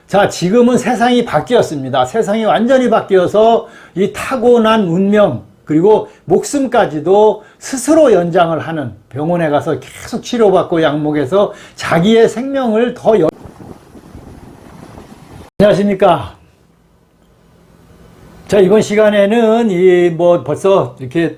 자, 지금은 세상이 바뀌었습니다. 세상이 완전히 바뀌어서 이 타고난 운명, 그리고 목숨까지도 스스로 연장을 하는, 병원에 가서 계속 치료받고 약목해서 자기의 생명을 안녕하십니까. 자, 이번 시간에는 벌써 이렇게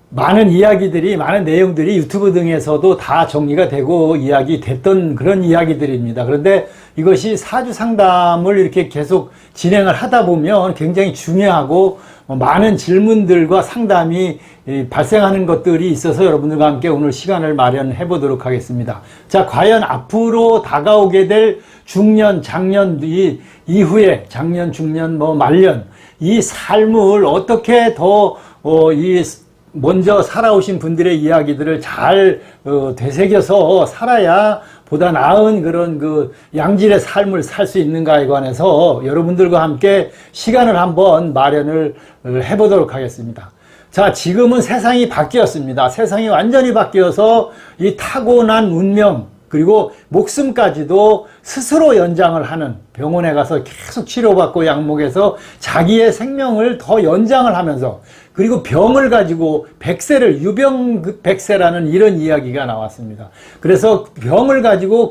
많은 이야기들이, 많은 내용들이 유튜브 등에서도 다 정리가 되고 이야기 됐던 그런 이야기들입니다. 그런데 이것이 사주 상담을 이렇게 계속 진행을 하다 보면 굉장히 중요하고 많은 질문들과 상담이 발생하는 것들이 있어서 여러분들과 함께 오늘 시간을 마련해 보도록 하겠습니다. 자, 과연 앞으로 다가오게 될 중년, 장년 이후에 작년, 중년, 말년 이 삶을 어떻게 먼저 살아오신 분들의 이야기들을 잘 되새겨서 살아야 보다 나은 그런 양질의 삶을 살 수 있는가에 관해서 여러분들과 함께 시간을 한번 마련을 해보도록 하겠습니다. 자, 지금은 세상이 바뀌었습니다. 세상이 완전히 바뀌어서 이 타고난 운명, 그리고 목숨까지도 스스로 연장을 하는, 병원에 가서 계속 치료받고 약목해서 자기의 생명을 더 연장을 하면서, 그리고 병을 가지고 유병백세라는 이런 이야기가 나왔습니다. 그래서 병을 가지고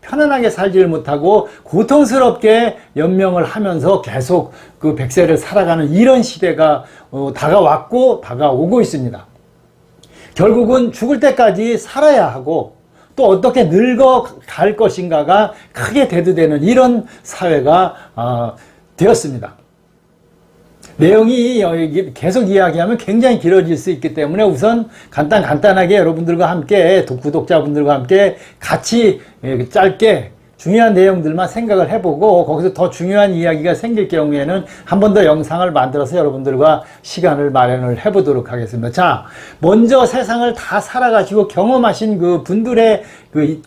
편안하게 살지를 못하고 고통스럽게 연명을 하면서 계속 백세를 살아가는 이런 시대가 다가오고 있습니다. 결국은 죽을 때까지 살아야 하고 또 어떻게 늙어갈 것인가가 크게 대두되는 이런 사회가 되었습니다. 내용이 계속 이야기하면 굉장히 길어질 수 있기 때문에 우선 간단하게 여러분들과 함께, 구독자분들과 함께 같이 짧게 중요한 내용들만 생각을 해보고 거기서 더 중요한 이야기가 생길 경우에는 한 번 더 영상을 만들어서 여러분들과 시간을 마련을 해보도록 하겠습니다. 자, 먼저 세상을 다 살아가시고 경험하신 분들의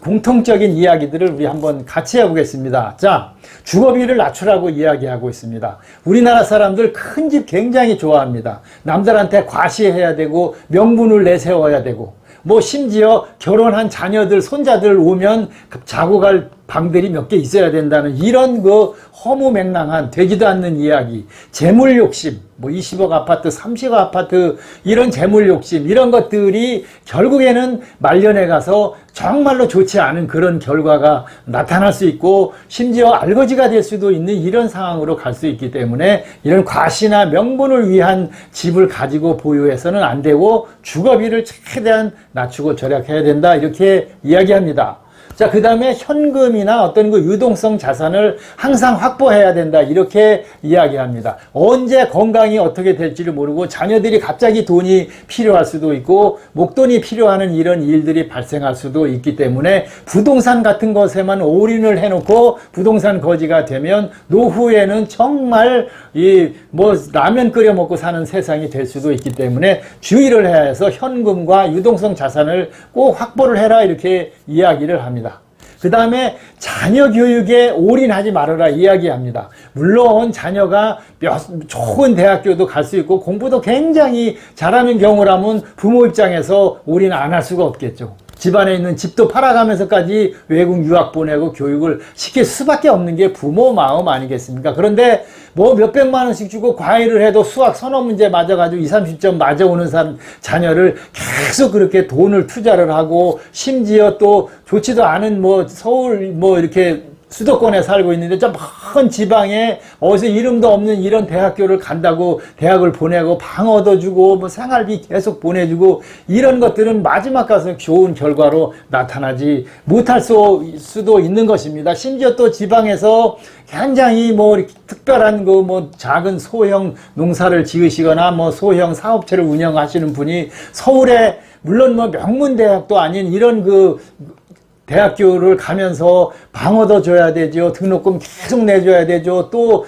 공통적인 이야기들을 우리 한번 같이 해보겠습니다. 자, 주거비를 낮추라고 이야기하고 있습니다. 우리나라 사람들 큰 집 굉장히 좋아합니다. 남들한테 과시해야 되고 명분을 내세워야 되고 심지어 결혼한 자녀들, 손자들 오면 자고 갈 방들이 몇 개 있어야 된다는 이런 허무맹랑한, 되지도 않는 이야기, 재물 욕심, 20억 아파트, 30억 아파트, 이런 재물 욕심, 이런 것들이 결국에는 말년에 가서 정말로 좋지 않은 그런 결과가 나타날 수 있고, 심지어 알거지가 될 수도 있는 이런 상황으로 갈 수 있기 때문에 이런 과시나 명분을 위한 집을 가지고 보유해서는 안 되고 주거비를 최대한 낮추고 절약해야 된다, 이렇게 이야기합니다. 자, 그 다음에 현금이나 어떤 유동성 자산을 항상 확보해야 된다, 이렇게 이야기합니다. 언제 건강이 어떻게 될지를 모르고 자녀들이 갑자기 돈이 필요할 수도 있고 목돈이 필요하는 이런 일들이 발생할 수도 있기 때문에 부동산 같은 것에만 올인을 해놓고 부동산 거지가 되면 노후에는 정말 라면 끓여 먹고 사는 세상이 될 수도 있기 때문에 주의를 해야 해서 현금과 유동성 자산을 꼭 확보를 해라, 이렇게 이야기를 합니다. 그 다음에 자녀 교육에 올인하지 말아라 이야기합니다. 물론 자녀가 좋은 대학교도 갈 수 있고 공부도 굉장히 잘하는 경우라면 부모 입장에서 올인 안 할 수가 없겠죠. 집안에 있는 집도 팔아가면서까지 외국 유학 보내고 교육을 시킬 수밖에 없는 게 부모 마음 아니겠습니까? 그런데 몇백만 원씩 주고 과외를 해도 수학 서너 문제 맞아가지고 20, 30점 맞아오는 자녀를 계속 그렇게 돈을 투자를 하고, 심지어 또 좋지도 않은 서울 이렇게 수도권에 살고 있는데 저 먼 지방에 어디서 이름도 없는 이런 대학교를 간다고 대학을 보내고 방 얻어주고 생활비 계속 보내주고, 이런 것들은 마지막 가서 좋은 결과로 나타나지 못할 수도 있는 것입니다. 심지어 또 지방에서 굉장히 특별한 작은 소형 농사를 지으시거나 소형 사업체를 운영하시는 분이 서울에 물론 명문대학도 아닌 이런 대학교를 가면서 방 얻어줘야 되죠. 등록금 계속 내줘야 되죠. 또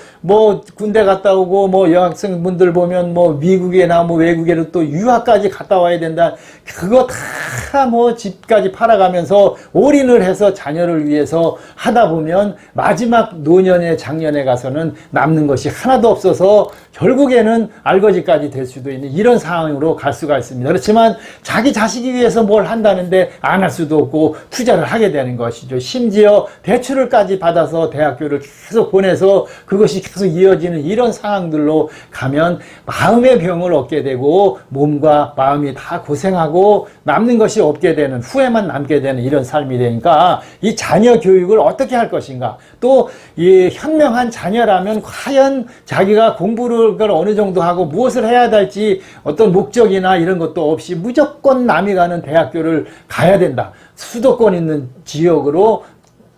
군대 갔다 오고 여학생분들 보면 미국이나 외국에도 또 유학까지 갔다 와야 된다. 그거 다 집까지 팔아가면서 올인을 해서 자녀를 위해서 하다 보면 마지막 노년에 장년에 가서는 남는 것이 하나도 없어서 결국에는 알거지까지 될 수도 있는 이런 상황으로 갈 수가 있습니다. 그렇지만 자기 자식이 위해서 뭘 한다는데 안 할 수도 없고 투자를 하게 되는 것이죠. 심지어 대출을까지 받아서 대학교를 계속 보내서 그것이 계속 이어지는 이런 상황들로 가면 마음의 병을 얻게 되고 몸과 마음이 다 고생하고 남는 것이 없게 되는, 후회만 남게 되는 이런 삶이 되니까 이 자녀 교육을 어떻게 할 것인가, 또 이 현명한 자녀라면 과연 자기가 공부를 어느 정도 하고 무엇을 해야 될지 어떤 목적이나 이런 것도 없이 무조건 남이 가는 대학교를 가야 된다. 수도권 있는 지역으로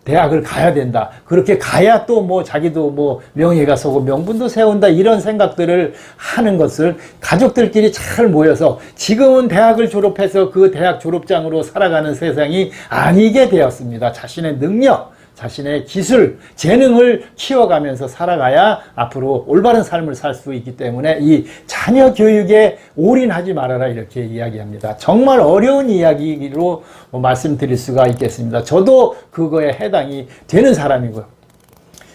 대학을 가야 된다. 그렇게 가야 또 뭐 자기도 뭐 명예가 서고 명분도 세운다. 이런 생각들을 하는 것을 가족들끼리 잘 모여서 지금은 대학을 졸업해서 그 대학 졸업장으로 살아가는 세상이 아니게 되었습니다. 자신의 능력, 자신의 기술, 재능을 키워가면서 살아가야 앞으로 올바른 삶을 살 수 있기 때문에 이 자녀 교육에 올인하지 말아라, 이렇게 이야기합니다. 정말 어려운 이야기로 말씀드릴 수가 있겠습니다. 저도 그거에 해당이 되는 사람이고요.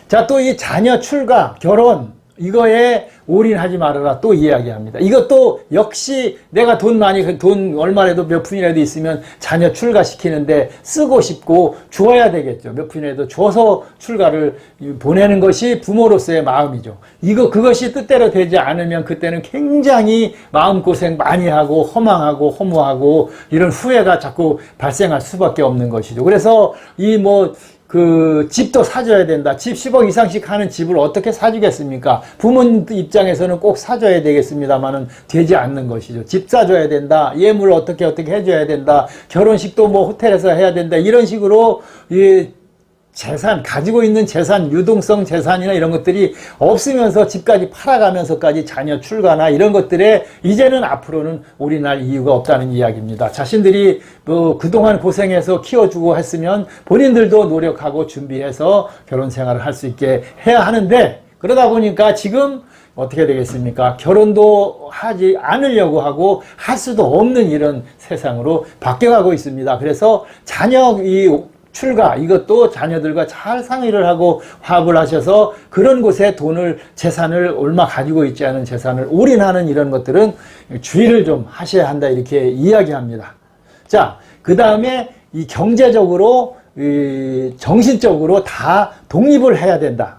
자, 또 이 자녀 출가, 결혼, 이거에 올인하지 말아라 또 이야기합니다. 이것도 역시 내가 돈 얼마라도 몇 푼이라도 있으면 자녀 출가시키는데 쓰고 싶고 주어야 되겠죠. 몇 푼이라도 줘서 출가를 보내는 것이 부모로서의 마음이죠. 그것이 뜻대로 되지 않으면 그때는 굉장히 마음고생 많이 하고 허망하고 허무하고 이런 후회가 자꾸 발생할 수밖에 없는 것이죠. 그래서 집도 사줘야 된다. 집 10억 이상씩 하는 집을 어떻게 사주겠습니까? 부모 입장에서는 꼭 사줘야 되겠습니다만은 되지 않는 것이죠. 집 사줘야 된다. 예물 어떻게 해줘야 된다. 결혼식도 호텔에서 해야 된다. 이런 식으로 재산, 가지고 있는 재산, 유동성 재산이나 이런 것들이 없으면서 집까지 팔아가면서까지 자녀 출가나 이런 것들에 이제는 앞으로는 올인할 이유가 없다는 이야기입니다. 자신들이 그동안 고생해서 키워주고 했으면 본인들도 노력하고 준비해서 결혼 생활을 할 수 있게 해야 하는데, 그러다 보니까 지금 어떻게 되겠습니까? 결혼도 하지 않으려고 하고 할 수도 없는 이런 세상으로 바뀌어가고 있습니다. 그래서 자녀 출가, 이것도 자녀들과 잘 상의를 하고 화합을 하셔서 그런 곳에 재산을 얼마 가지고 있지 않은 재산을 올인하는 이런 것들은 주의를 좀 하셔야 한다, 이렇게 이야기합니다. 자, 그 다음에 이 경제적으로, 정신적으로 다 독립을 해야 된다.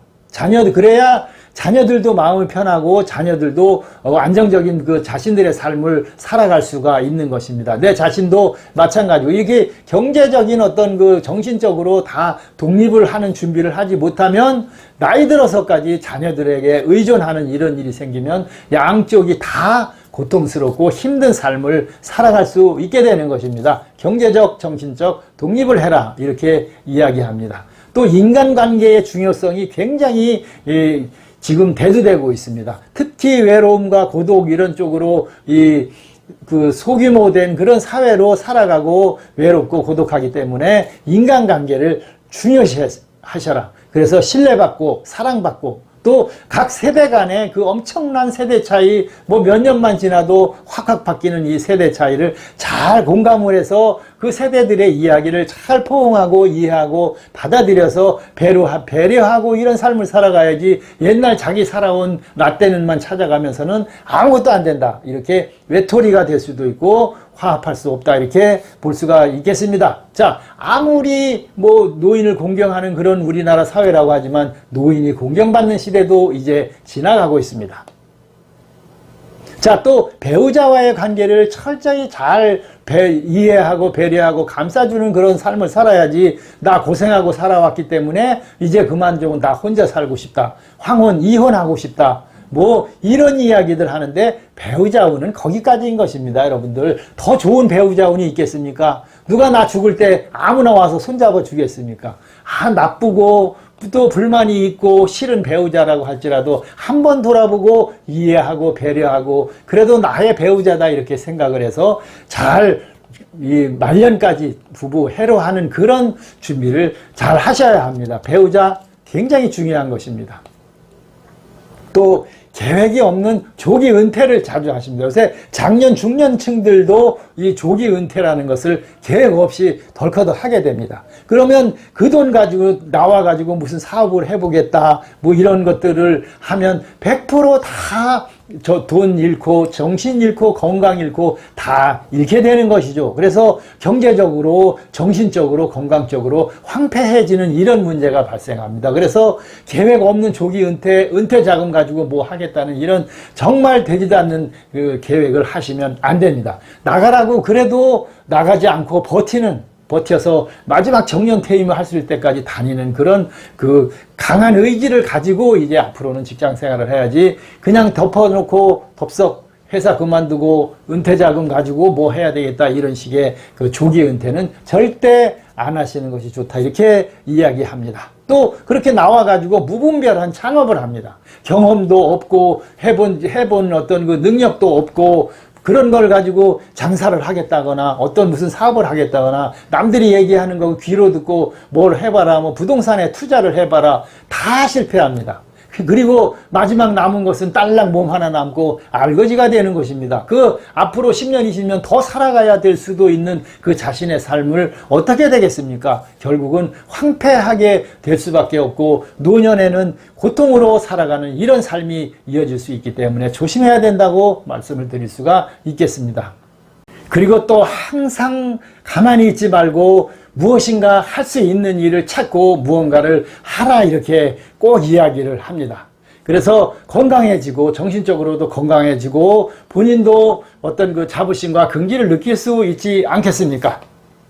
그래야 자녀들도 마음이 편하고 자녀들도 안정적인 자신들의 삶을 살아갈 수가 있는 것입니다. 내 자신도 마찬가지고 이게 경제적인 어떤 정신적으로 다 독립을 하는 준비를 하지 못하면 나이 들어서까지 자녀들에게 의존하는 이런 일이 생기면 양쪽이 다 고통스럽고 힘든 삶을 살아갈 수 있게 되는 것입니다. 경제적, 정신적 독립을 해라, 이렇게 이야기합니다. 또 인간관계의 중요성이 굉장히 지금 대두되고 있습니다. 특히 외로움과 고독 이런 쪽으로 소규모된 그런 사회로 살아가고 외롭고 고독하기 때문에 인간관계를 중요시 하셔라. 그래서 신뢰받고 사랑받고 또 각 세대 간의 그 엄청난 세대 차이, 몇 년만 지나도 확확 바뀌는 이 세대 차이를 잘 공감을 해서 그 세대들의 이야기를 잘 포옹하고 이해하고 받아들여서 배려하고 이런 삶을 살아가야지, 옛날 자기 살아온 라떼는만 찾아가면서는 아무것도 안 된다, 이렇게 외톨이가 될 수도 있고 화합할 수 없다, 이렇게 볼 수가 있겠습니다. 자, 아무리 노인을 공경하는 그런 우리나라 사회라고 하지만 노인이 공경받는 시대도 이제 지나가고 있습니다. 자, 또 배우자와의 관계를 철저히 잘 이해하고 배려하고 감싸주는 그런 삶을 살아야지, 나 고생하고 살아왔기 때문에 이제 그만 좀 나 혼자 살고 싶다, 이혼하고 싶다, 이런 이야기들 하는데 배우자운은 거기까지인 것입니다. 여러분들, 더 좋은 배우자운이 있겠습니까? 누가 나 죽을 때 아무나 와서 손잡아 주겠습니까? 나쁘고 또 불만이 있고 싫은 배우자라고 할지라도 한번 돌아보고 이해하고 배려하고 그래도 나의 배우자다, 이렇게 생각을 해서 잘 말년까지 부부 해로하는 그런 준비를 잘 하셔야 합니다. 배우자 굉장히 중요한 것입니다. 또 계획이 없는 조기 은퇴를 자주 하십니다. 요새 장년 중년층들도 이 조기 은퇴라는 것을 계획 없이 덜커덕 하게 됩니다. 그러면 그 돈 가지고 나와가지고 무슨 사업을 해보겠다, 이런 것들을 하면 100% 다 돈 잃고 정신 잃고 건강 잃고 다 잃게 되는 것이죠. 그래서 경제적으로 정신적으로 건강적으로 황폐해지는 이런 문제가 발생합니다. 그래서 계획 없는 조기 은퇴 자금 가지고 뭐 하겠다는 이런 정말 되지도 않는 그 계획을 하시면 안 됩니다. 나가라고 그래도 나가지 않고 버텨서 마지막 정년 퇴임을 하실 때까지 다니는 그런 그 강한 의지를 가지고 이제 앞으로는 직장 생활을 해야지, 그냥 덮어놓고 덥석 회사 그만두고 은퇴자금 가지고 뭐 해야 되겠다 이런 식의 그 조기 은퇴는 절대 안 하시는 것이 좋다, 이렇게 이야기합니다. 또 그렇게 나와가지고 무분별한 창업을 합니다. 경험도 없고 해본 어떤 그 능력도 없고 그런 걸 가지고 장사를 하겠다거나 어떤 무슨 사업을 하겠다거나 남들이 얘기하는 거 귀로 듣고 뭘 해봐라, 뭐 부동산에 투자를 해봐라, 다 실패합니다. 그리고 마지막 남은 것은 딸랑 몸 하나 남고 알거지가 되는 것입니다. 그 앞으로 10년, 20년 더 살아가야 될 수도 있는 그 자신의 삶을 어떻게 되겠습니까? 결국은 황폐하게 될 수밖에 없고 노년에는 고통으로 살아가는 이런 삶이 이어질 수 있기 때문에 조심해야 된다고 말씀을 드릴 수가 있겠습니다. 그리고 또 항상 가만히 있지 말고 무엇인가 할 수 있는 일을 찾고 무언가를 하라, 이렇게 꼭 이야기를 합니다. 그래서 건강해지고 정신적으로도 건강해지고 본인도 어떤 그 자부심과 긍지를 느낄 수 있지 않겠습니까?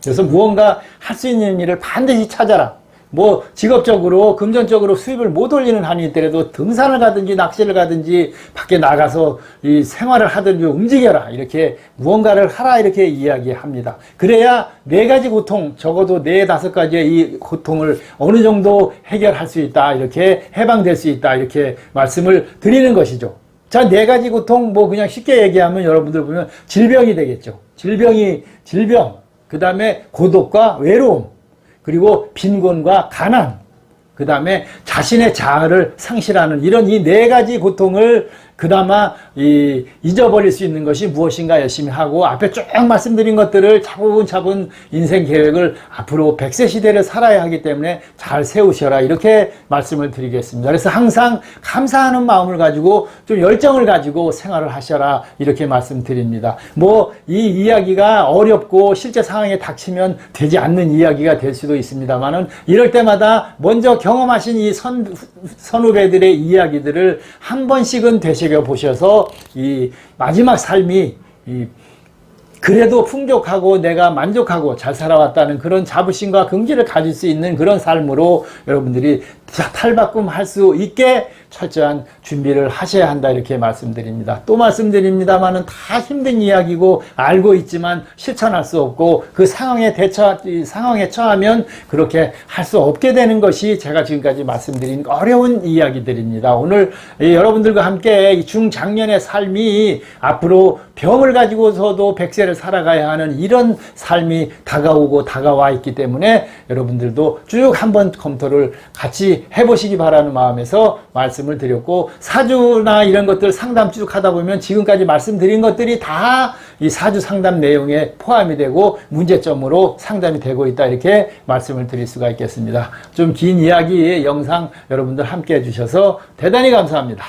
그래서 무언가 할 수 있는 일을 반드시 찾아라. 뭐 직업적으로 금전적으로 수입을 못 올리는 한이 있더라도 등산을 가든지 낚시를 가든지 밖에 나가서 이 생활을 하든지 움직여라, 이렇게 무언가를 하라, 이렇게 이야기합니다. 그래야 4가지 고통, 적어도 4-5가지의 이 고통을 어느 정도 해결할 수 있다, 이렇게 해방될 수 있다, 이렇게 말씀을 드리는 것이죠. 자, 4가지 고통, 뭐 그냥 쉽게 얘기하면 여러분들 보면 질병이 되겠죠. 질병, 그 다음에 고독과 외로움, 그리고 빈곤과 가난, 그 다음에 자신의 자아를 상실하는 이런 이 4가지 고통을 그나마 잊어버릴 수 있는 것이 무엇인가 열심히 하고, 앞에 쭉 말씀드린 것들을 차분차분 인생 계획을 앞으로 100세 시대를 살아야 하기 때문에 잘 세우셔라, 이렇게 말씀을 드리겠습니다. 그래서 항상 감사하는 마음을 가지고 좀 열정을 가지고 생활을 하셔라, 이렇게 말씀드립니다. 뭐 이 이야기가 어렵고 실제 상황에 닥치면 되지 않는 이야기가 될 수도 있습니다만은, 이럴 때마다 먼저 경험하신 이 선후배들의 이야기들을 한 번씩은 되새겨 보셔서 이 마지막 삶이 그래도 풍족하고 내가 만족하고 잘 살아왔다는 그런 자부심과 긍지를 가질 수 있는 그런 삶으로 여러분들이 탈바꿈할 수 있게 철저한 준비를 하셔야 한다, 이렇게 말씀드립니다. 또 말씀드립니다만은 다 힘든 이야기고 알고 있지만 실천할 수 없고 그 상황에 처하면 그렇게 할 수 없게 되는 것이 제가 지금까지 말씀드린 어려운 이야기들입니다. 오늘 여러분들과 함께 이 중장년의 삶이 앞으로 병을 가지고서도 100세를 살아가야 하는 이런 삶이 다가와 있기 때문에 여러분들도 쭉 한번 검토를 같이 해보시기 바라는 마음에서 말씀을 드렸고, 사주나 이런 것들 상담 쭉 하다 보면 지금까지 말씀드린 것들이 다 이 사주 상담 내용에 포함이 되고 문제점으로 상담이 되고 있다, 이렇게 말씀을 드릴 수가 있겠습니다. 좀 긴 이야기 영상 여러분들 함께 해주셔서 대단히 감사합니다.